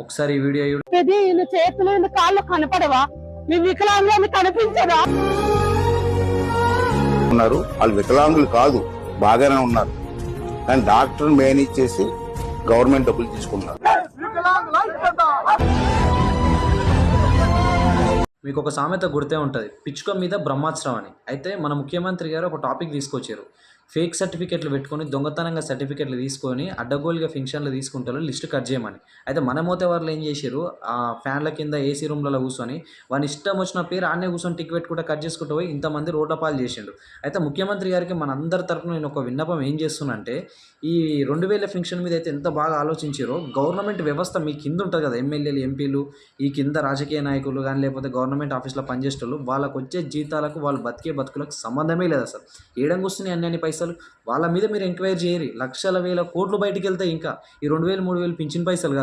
ఒకసారి ఈ వీడియో ఇది ఈయన చేతులు ఈయన కాళ్ళు కనపడవా? మీ వికలాంగులని కనిపించదా? ఉన్నారు వాళ్ళు వికలాంగులు కాదు, బాగానే ఉన్నారు, కానీ డాక్టర్ మేనేజ్ చేసి గవర్నమెంట్ డబ్బులు తీసుకున్నారు. మీకు ఒక సామెత గుర్తే ఉంటుంది, పిచ్చుక మీద బ్రహ్మాస్త్రం అని. అయితే మన ముఖ్యమంత్రి గారు ఒక టాపిక్ తీసుకొచ్చారు. ఫేక్ సర్టిఫికెట్లు పెట్టుకొని దొంగతనంగా సర్టిఫికెట్లు తీసుకొని అడ్డగోలుగా ఫంక్షన్లు తీసుకుంటారు, లిస్టు కట్ చేయమని. అయితే మన మోతే వాళ్ళు ఏం చేశారు, ఆ ఫ్యాన్ల కింద ఏసీ రూమ్లలో కూర్చొని వాని ఇష్టం వచ్చిన పేరు ఆడనే కూర్చొని టిక్ పెట్టుకుంటే కట్ చేసుకుంటూ పోయి ఇంతమంది రోడ్ల పాలు చేసిండు. అయితే ముఖ్యమంత్రి గారికి మన అందరి తరపున నేను ఒక విన్నపం ఏం చేస్తున్నంటే, ఈ 2000 ఫంక్షన్ మీద అయితే ఎంత బాగా ఆలోచించారో, గవర్నమెంట్ వ్యవస్థ మీ కింద ఉంటుంది కదా, ఎమ్మెల్యేలు ఎంపీలు, ఈ కింద రాజకీయ నాయకులు కానీ లేకపోతే గవర్నమెంట్ ఆఫీస్లో పనిచేసేటోళ్ళు, వాళ్ళకు వచ్చే జీతాలకు వాళ్ళు బతికే బతుకులకు సంబంధమే లేదు అసలు. ఏడంగా వస్తున్నాయి అన్ని పైసలు వాళ్ళ మీద మీరు ఎంక్వైరీ చేయరు. లక్షల వేల కోట్లు బయటికి వెళ్తాయి. ఇంకా ఈ 2000 3000 పింఛన్ పైసలు కాదు.